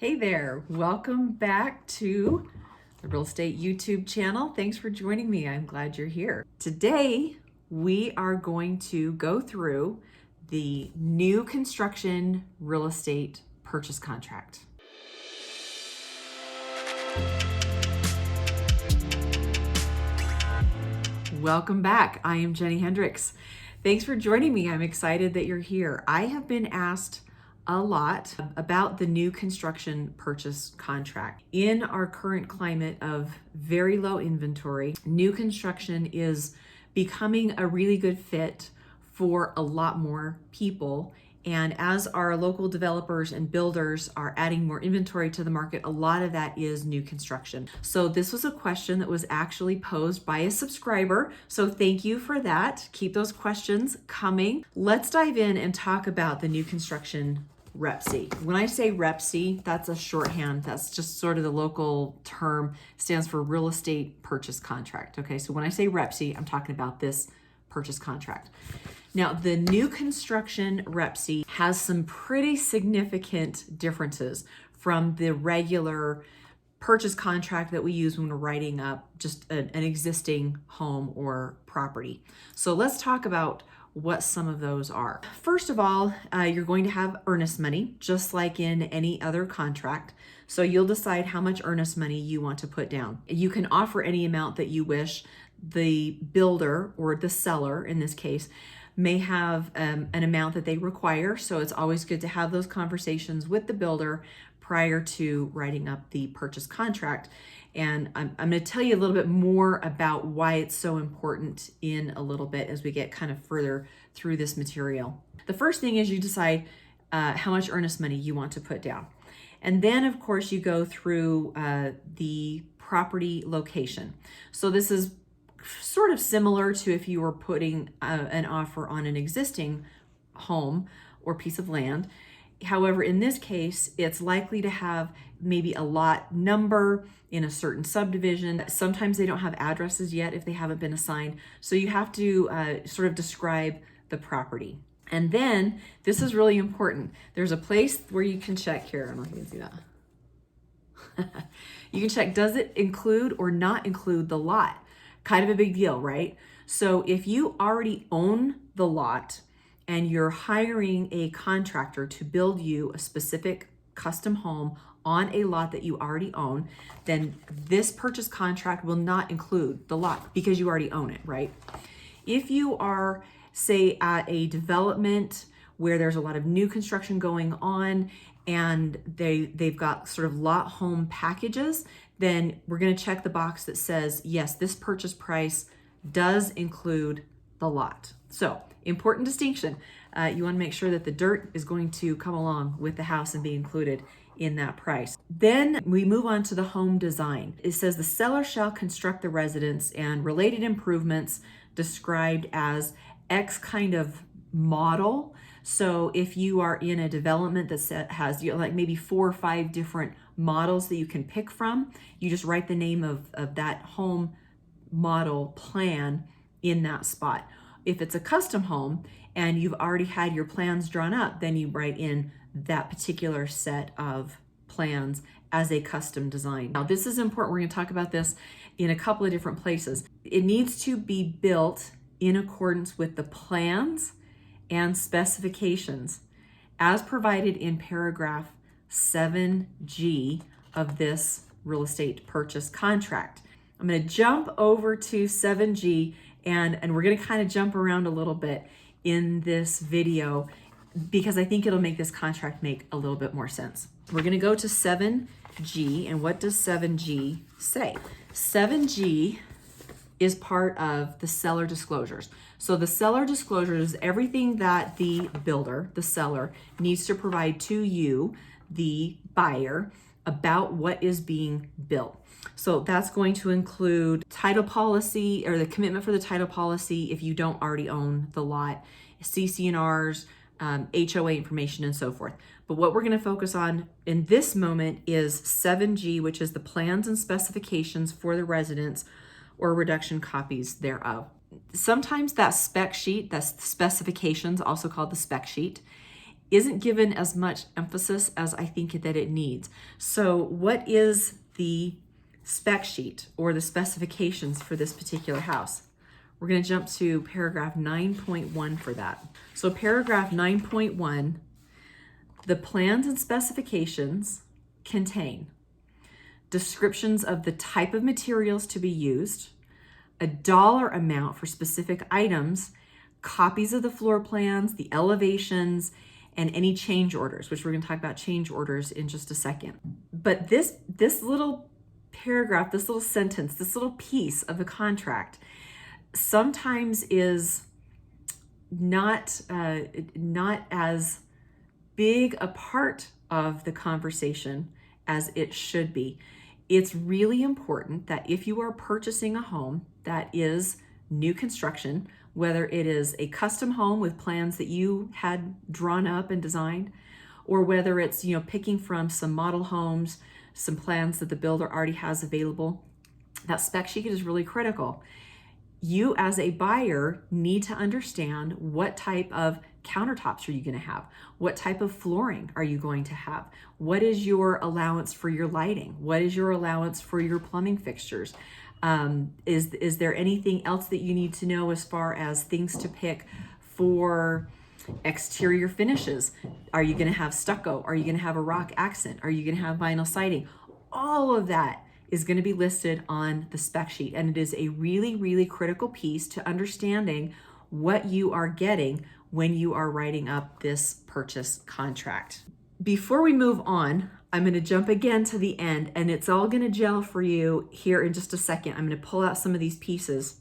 Hey there, welcome back to the Real Estate YouTube channel. Thanks for joining me. I'm glad you're here. Today, we are going to go through the new construction real estate purchase contract. Welcome back. I am Jennie Hendricks. Thanks for joining me. I'm excited that you're here. I have been asked a lot about the new construction purchase contract. In our current climate of very low inventory, new construction is becoming a really good fit for a lot more people. And as our local developers and builders are adding more inventory to the market, a lot of that is new construction. So this was a question that was actually posed by a subscriber. So thank you for that. Keep those questions coming. Let's dive in and talk about the new construction REPC. When I say REPC, that's a shorthand. That's just sort of the local term, stands for real estate purchase contract. Okay, so when I say REPC, I'm talking about this purchase contract. Now, the new construction REPC has some pretty significant differences from the regular purchase contract that we use when we're writing up just an existing home or property. So let's talk about what some of those are. First of all, you're going to have earnest money, just like in any other contract. So you'll decide how much earnest money you want to put down. You can offer any amount that you wish. The builder, or the seller in this case, may have an amount that they require. So it's always good to have those conversations with the builder prior to writing up the purchase contract. And I'm going to tell you a little bit more about why it's so important in a little bit as we get kind of further through this material. The first thing is you decide how much earnest money you want to put down. And then, of course, you go through the property location. So this is sort of similar to if you were putting an offer on an existing home or piece of land. However, in this case, it's likely to have maybe a lot number in a certain subdivision. Sometimes they don't have addresses yet if they haven't been assigned. So you have to sort of describe the property. And then, this is really important. There's a place where you can check here. I don't know if you can see that. You can check, does it include or not include the lot? Kind of a big deal, right? So if you already own the lot and you're hiring a contractor to build you a specific custom home on a lot that you already own, then this purchase contract will not include the lot because you already own it, right? If you are, say, at a development where there's a lot of new construction going on and they've got sort of lot home packages, then we're going to check the box that says, yes, this purchase price does include the lot. So, important distinction. You want to make sure that the dirt is going to come along with the house and be included in that price. Then we move on to the home design. It says the seller shall construct the residence and related improvements described as X kind of model. So if you are in a development that has like maybe 4 or 5 different models that you can pick from, you just write the name of that home model plan in that spot. If it's a custom home and you've already had your plans drawn up, then you write in that particular set of plans as a custom design. Now, this is important. We're going to talk about this in a couple of different places. It needs to be built in accordance with the plans and specifications as provided in paragraph 7G of this real estate purchase contract. I'm going to jump over to 7G and we're going to kind of jump around a little bit in this video because I think it'll make this contract make a little bit more sense. We're going to go to 7G, and what does 7G say? 7G is part of the seller disclosures. So the seller disclosures is everything that the builder, the seller, needs to provide to you, the buyer, about what is being built. So that's going to include title policy, or the commitment for the title policy if you don't already own the lot, CC&Rs, HOA information, and so forth. But what we're going to focus on in this moment is 7G, which is the plans and specifications for the residence or reduction copies thereof. Sometimes that spec sheet, that's specifications, also called the spec sheet, isn't given as much emphasis as I think that it needs. So what is the spec sheet or the specifications for this particular house? We're going to jump to paragraph 9.1 for that. So paragraph 9.1, the plans and specifications contain descriptions of the type of materials to be used, a dollar amount for specific items, copies of the floor plans, the elevations, and any change orders, which we're going to talk about change orders in just a second. But this little paragraph, this little sentence, this little piece of the contract sometimes is not as big a part of the conversation as it should be. It's really important that if you are purchasing a home that is new construction, whether it is a custom home with plans that you had drawn up and designed, or whether it's, picking from some model homes, some plans that the builder already has available, that spec sheet is really critical. You as a buyer need to understand what type of countertops are you going to have? What type of flooring are you going to have? What is your allowance for your lighting? What is your allowance for your plumbing fixtures? Is there anything else that you need to know as far as things to pick for exterior finishes? Are you going to have stucco? Are you going to have a rock accent? Are you going to have vinyl siding? All of that is going to be listed on the spec sheet, and it is a really, really critical piece to understanding what you are getting when you are writing up this purchase contract. Before we move on, I'm going to jump again to the end, and it's all going to gel for you here in just a second. I'm going to pull out some of these pieces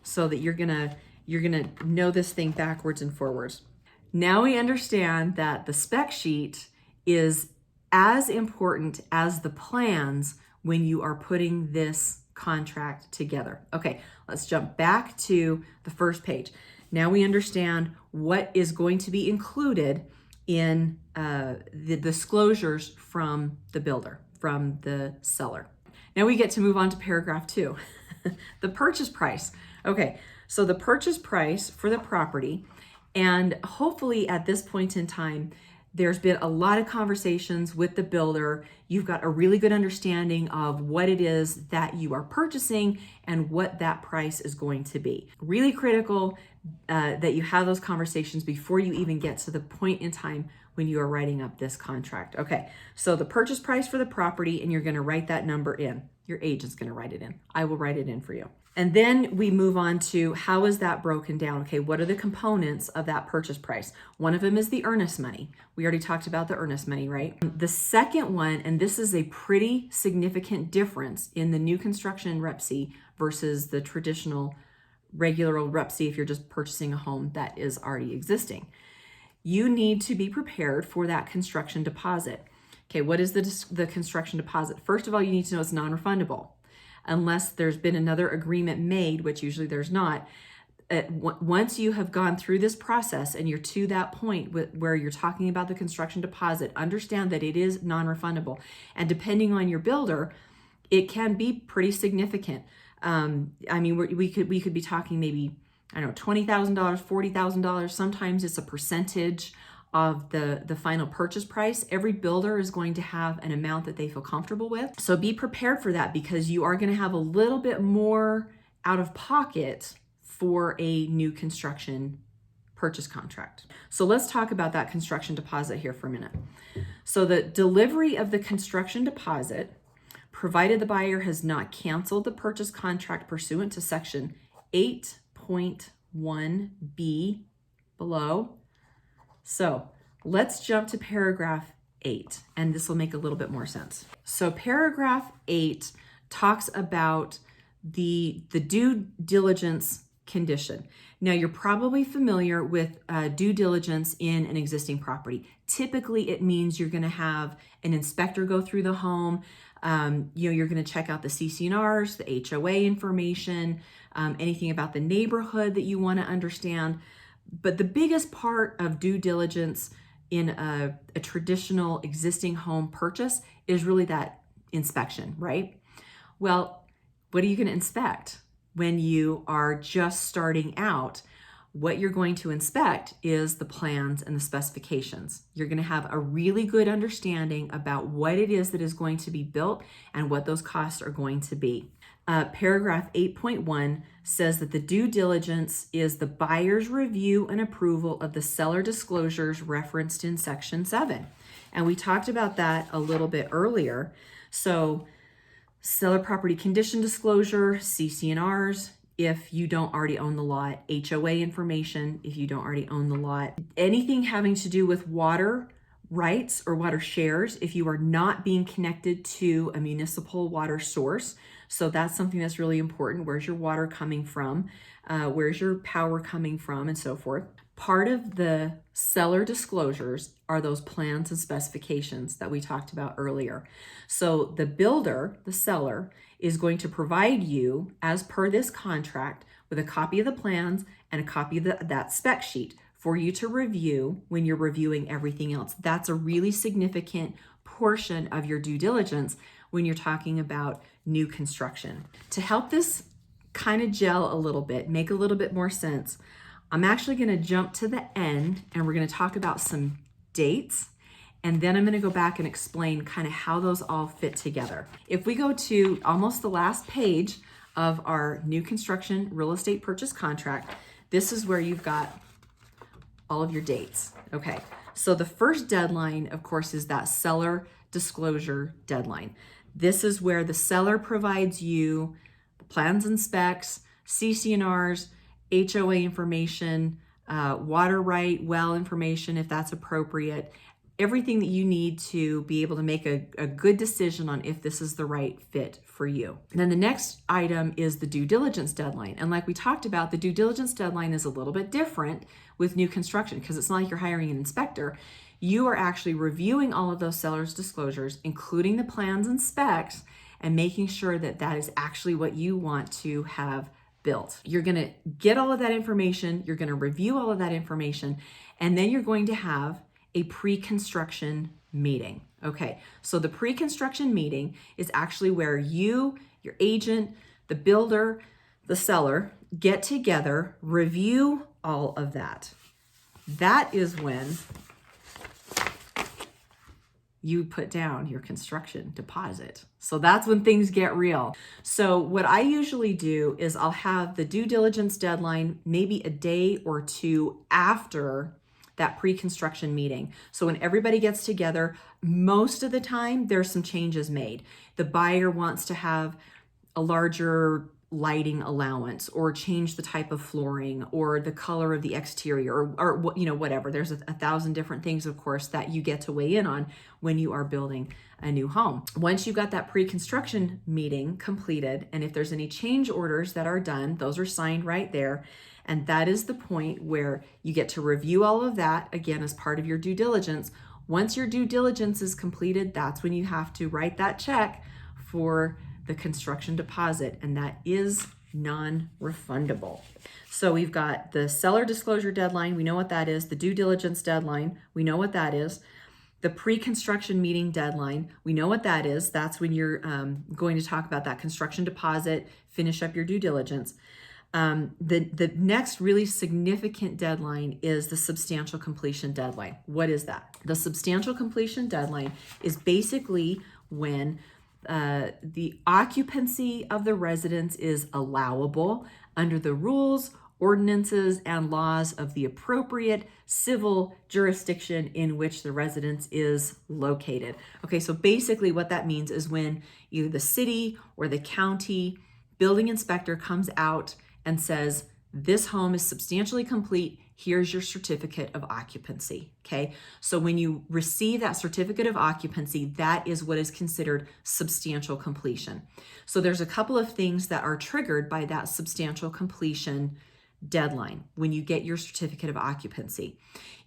so that you're going to know this thing backwards and forwards. Now we understand that the spec sheet is as important as the plans when you are putting this contract together. Okay, let's jump back to the first page. Now we understand what is going to be included in the disclosures from the builder, from the seller. Now we get to move on to paragraph 2, the purchase price. Okay, so the purchase price for the property, and hopefully at this point in time, there's been a lot of conversations with the builder. You've got a really good understanding of what it is that you are purchasing and what that price is going to be. Really critical that you have those conversations before you even get to the point in time when you are writing up this contract. Okay, so the purchase price for the property, and you're going to write that number in. Your agent's going to write it in. I will write it in for you. And then we move on to how is that broken down? Okay, what are the components of that purchase price? One of them is the earnest money. We already talked about the earnest money, right? The second one, and this is a pretty significant difference in the new construction REPC versus the traditional regular old REPC if you're just purchasing a home that is already existing. You need to be prepared for that construction deposit. Okay, what is the construction deposit? First of all, you need to know it's non-refundable. Unless there's been another agreement made, which usually there's not. Once you have gone through this process and you're to that point where you're talking about the construction deposit, understand that it is non-refundable. And depending on your builder, it can be pretty significant. We could be talking maybe, $20,000, $40,000. Sometimes it's a percentage of the final purchase price. Every builder is going to have an amount that they feel comfortable with. So be prepared for that because you are going to have a little bit more out of pocket for a new construction purchase contract. So let's talk about that construction deposit here for a minute. So the delivery of the construction deposit, provided the buyer has not canceled the purchase contract pursuant to section 8.1B below. So let's jump to paragraph 8, and this will make a little bit more sense. So paragraph 8 talks about the due diligence condition. Now you're probably familiar with due diligence in an existing property. Typically it means you're going to have an inspector go through the home. You're going to check out the CC&Rs, the HOA information, anything about the neighborhood that you want to understand. But the biggest part of due diligence in a traditional existing home purchase is really that inspection, right? Well, what are you going to inspect when you are just starting out? what you're going to inspect is the plans and the specifications. You're going to have a really good understanding about what it is that is going to be built and what those costs are going to be. Paragraph 8.1 says that the due diligence is the buyer's review and approval of the seller disclosures referenced in Section 7. And we talked about that a little bit earlier. So seller property condition disclosure, CC&Rs, if you don't already own the lot, HOA information, if you don't already own the lot, anything having to do with water rights or water shares, if you are not being connected to a municipal water source. So that's something that's really important. Where's your water coming from? Where's your power coming from, and so forth. Part of the seller disclosures are those plans and specifications that we talked about earlier. So the builder, the seller, is going to provide you, as per this contract, with a copy of the plans and a copy of that spec sheet for you to review when you're reviewing everything else. That's a really significant portion of your due diligence when you're talking about new construction. To help this kind of gel a little bit, make a little bit more sense, I'm actually going to jump to the end and we're going to talk about some dates, and then I'm going to go back and explain kind of how those all fit together. If we go to almost the last page of our new construction real estate purchase contract, this is where you've got all of your dates. Okay, so the first deadline, of course, is that seller disclosure deadline. This is where the seller provides you plans and specs, CC&Rs, HOA information, water right, well information if that's appropriate, everything that you need to be able to make a good decision on if this is the right fit for you. And then the next item is the due diligence deadline. And like we talked about, the due diligence deadline is a little bit different with new construction because it's not like you're hiring an inspector. You are actually reviewing all of those seller's disclosures, including the plans and specs, and making sure that that is actually what you want to have built. You're going to get all of that information, you're going to review all of that information, and then you're going to have a pre-construction meeting. Okay, so the pre-construction meeting is actually where you, your agent, the builder, the seller get together, review all of that. That is when you put down your construction deposit. So that's when things get real. So what I usually do is I'll have the due diligence deadline maybe a day or two after that pre-construction meeting. So when everybody gets together, most of the time there's some changes made. The buyer wants to have a larger lighting allowance or change the type of flooring or the color of the exterior or whatever. There's a thousand different things, of course, that you get to weigh in on when you are building a new home. Once you've got that pre-construction meeting completed, and if there's any change orders that are done, those are signed right there. And that is the point where you get to review all of that, again, as part of your due diligence. Once your due diligence is completed, that's when you have to write that check for the construction deposit, and that is non-refundable. So we've got the seller disclosure deadline, we know what that is. The due diligence deadline, we know what that is. The pre-construction meeting deadline, we know what that is. That's when you're going to talk about that construction deposit, finish up your due diligence. The next really significant deadline is the substantial completion deadline. What is that? The substantial completion deadline is basically when the occupancy of the residence is allowable under the rules, ordinances, and laws of the appropriate civil jurisdiction in which the residence is located. Okay, so basically what that means is when either the city or the county building inspector comes out and says, this home is substantially complete, here's your certificate of occupancy, okay? So when you receive that certificate of occupancy, that is what is considered substantial completion. So there's a couple of things that are triggered by that substantial completion deadline when you get your certificate of occupancy.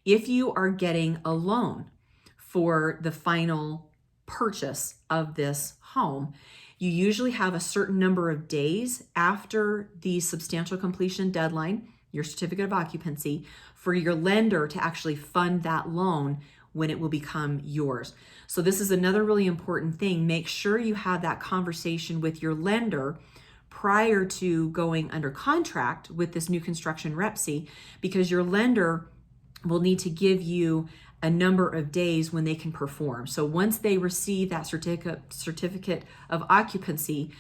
If you are getting a loan for the final purchase of this home, you usually have a certain number of days after the substantial completion deadline, your certificate of occupancy, for your lender to actually fund that loan when it will become yours. So this is another really important thing. Make sure you have that conversation with your lender prior to going under contract with this new construction REPC, because your lender will need to give you a number of days when they can perform. So once they receive that certificate of occupancy,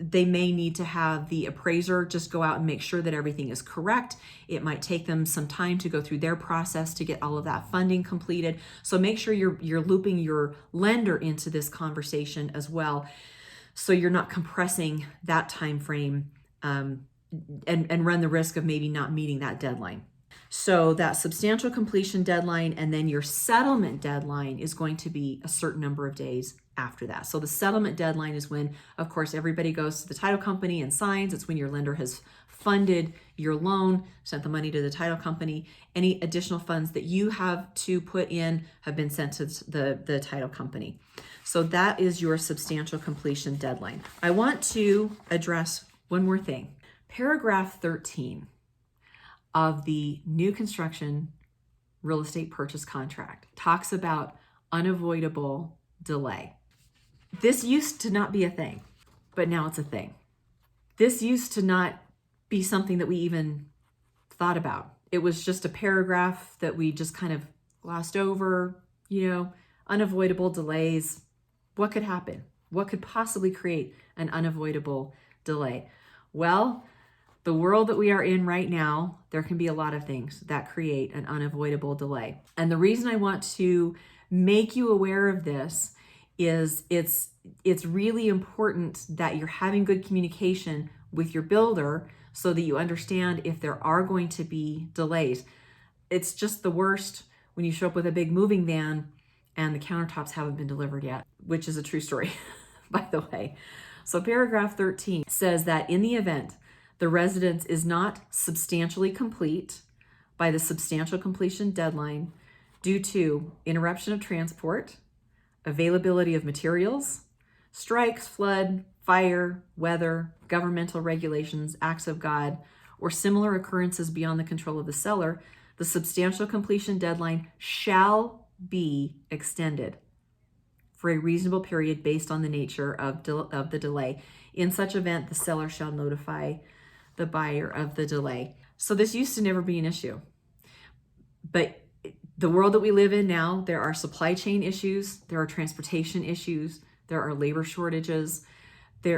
they may need to have the appraiser just go out and make sure that everything is correct. It might take them some time to go through their process to get all of that funding completed. So make sure you're looping your lender into this conversation as well, so you're not compressing that time frame and run the risk of maybe not meeting that deadline. So that substantial completion deadline and then your settlement deadline is going to be a certain number of days after that. So the settlement deadline is when, of course, everybody goes to the title company and signs. It's when your lender has funded your loan, sent the money to the title company. Any additional funds that you have to put in have been sent to the title company. So that is your substantial completion deadline. I want to address one more thing. Paragraph 13 of the new construction real estate purchase contract talks about unavoidable delay. This used to not be a thing, but now it's a thing. This used to not be something that we even thought about. It was just a paragraph that we just kind of glossed over, unavoidable delays. What could happen? What could possibly create an unavoidable delay? Well, the world that we are in right now, there can be a lot of things that create an unavoidable delay. And the reason I want to make you aware of this is it's really important that you're having good communication with your builder so that you understand if there are going to be delays. It's just the worst when you show up with a big moving van and the countertops haven't been delivered yet, which is a true story, by the way. So paragraph 13 says that in the event the residence is not substantially complete by the substantial completion deadline due to interruption of transport, availability of materials, strikes, flood, fire, weather, governmental regulations, acts of God, or similar occurrences beyond the control of the seller, the substantial completion deadline shall be extended for a reasonable period based on the nature of the delay. In such event, the seller shall notify the buyer of the delay. So this used to never be an issue. But the world that we live in now, there are supply chain issues, there are transportation issues, there are labor shortages.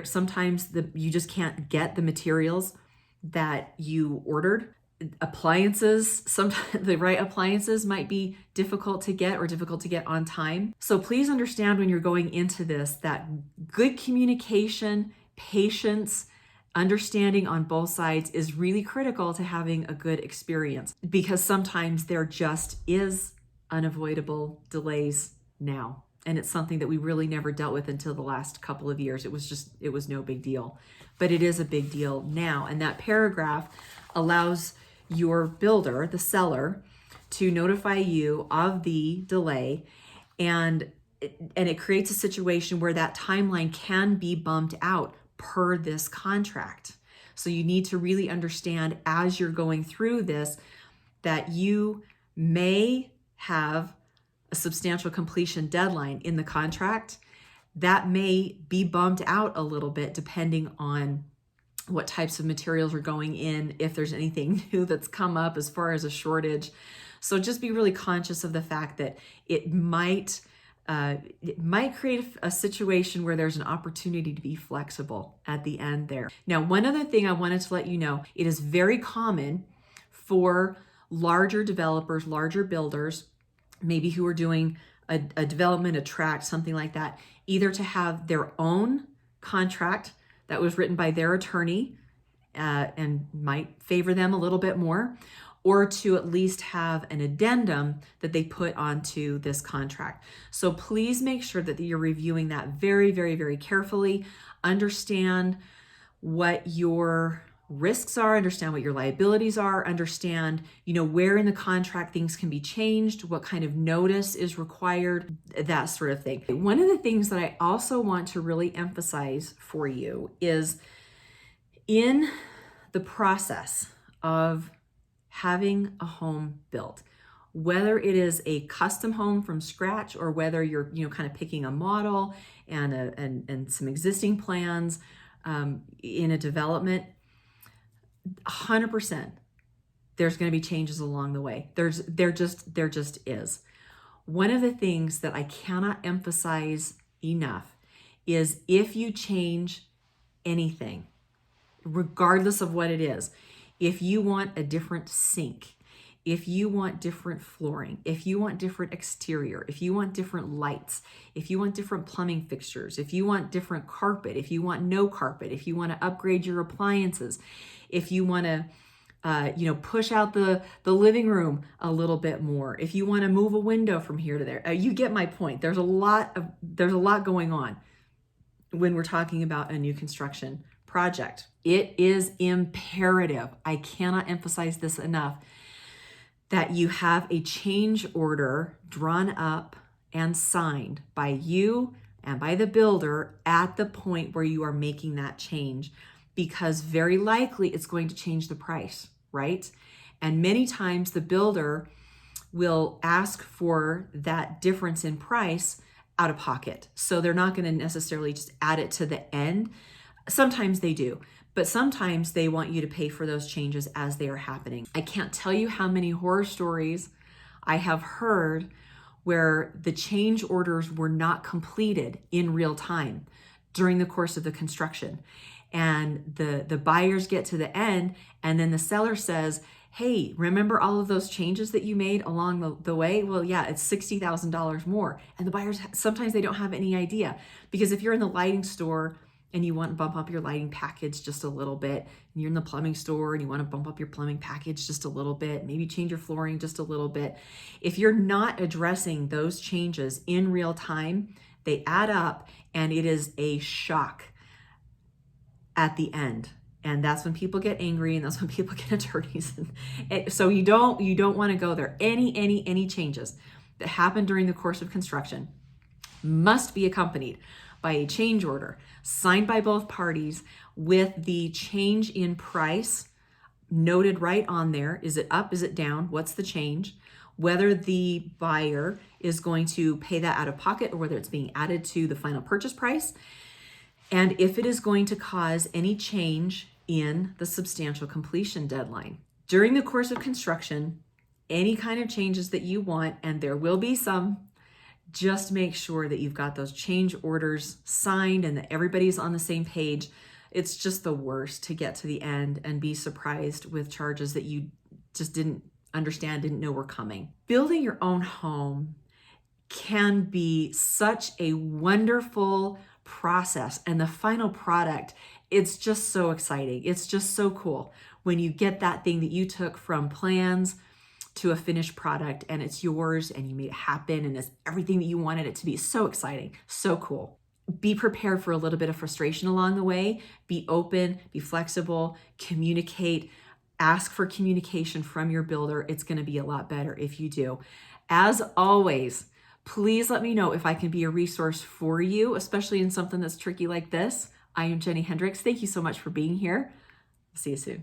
Sometimes you just can't get the materials that you ordered. Appliances, sometimes the right appliances might be difficult to get or difficult to get on time. So please understand when you're going into this that good communication, patience, understanding on both sides is really critical to having a good experience, because sometimes there just is unavoidable delays now. And it's something that we really never dealt with until the last couple of years. It was no big deal, but it is a big deal now. And that paragraph allows your builder, the seller, to notify you of the delay, and it creates a situation where that timeline can be bumped out per this contract. So you need to really understand as you're going through this that you may have a substantial completion deadline in the contract that may be bumped out a little bit depending on what types of materials are going in, if there's anything new that's come up as far as a shortage. So just be really conscious of the fact that it might create a situation where there's an opportunity to be flexible at the end there. Now, one other thing I wanted to let you know, it is very common for larger developers, larger builders, maybe who are doing a development, a tract, something like that, either to have their own contract that was written by their attorney and might favor them a little bit more, or to at least have an addendum that they put onto this contract. So please make sure that you're reviewing that very, very, very carefully. Understand what your risks are, understand what your liabilities are, understand, where in the contract things can be changed, what kind of notice is required, that sort of thing. One of the things that I also want to really emphasize for you is in the process of having a home built, whether it is a custom home from scratch or whether you're kind of picking a model and some existing plans, in a development, 100%, there's going to be changes along the way. There just is. One of the things that I cannot emphasize enough is if you change anything, regardless of what it is, if you want a different sink, if you want different flooring, if you want different exterior, if you want different lights, if you want different plumbing fixtures, if you want different carpet, if you want no carpet, if you want to upgrade your appliances, if you want to push out the living room a little bit more, if you want to move a window from here to there, you get my point. There's a lot going on when we're talking about a new construction project. It is imperative, I cannot emphasize this enough, that you have a change order drawn up and signed by you and by the builder at the point where you are making that change, because very likely it's going to change the price, right? And many times the builder will ask for that difference in price out of pocket. So they're not going to necessarily just add it to the end. Sometimes they do, but sometimes they want you to pay for those changes as they are happening. I can't tell you how many horror stories I have heard where the change orders were not completed in real time during the course of the construction. And the buyers get to the end, and then the seller says, hey, remember all of those changes that you made along the way? Well, yeah, it's $60,000 more. And the buyers, sometimes they don't have any idea, because if you're in the lighting store and you want to bump up your lighting package just a little bit, and you're in the plumbing store and you want to bump up your plumbing package just a little bit, maybe change your flooring just a little bit. If you're not addressing those changes in real time, they add up and it is a shock at the end. And that's when people get angry, and that's when people get attorneys. So you don't want to go there. Any changes that happen during the course of construction must be accompanied by a change order signed by both parties with the change in price noted right on there. Is it up? Is it down? What's the change? Whether the buyer is going to pay that out of pocket or whether it's being added to the final purchase price. And if it is going to cause any change in the substantial completion deadline. During the course of construction, any kind of changes that you want, and there will be some, just make sure that you've got those change orders signed and that everybody's on the same page. It's just the worst to get to the end and be surprised with charges that you just didn't understand, didn't know were coming. Building your own home can be such a wonderful process, and the final product, it's just so exciting. It's just so cool when you get that thing that you took from plans to a finished product and it's yours and you made it happen and it's everything that you wanted it to be. So exciting, so cool. Be prepared for a little bit of frustration along the way. Be open, be flexible, communicate, ask for communication from your builder. It's going to be a lot better if you do. As always, please let me know if I can be a resource for you, especially in something that's tricky like this. I am Jennie Hendricks. Thank you so much for being here. See you soon.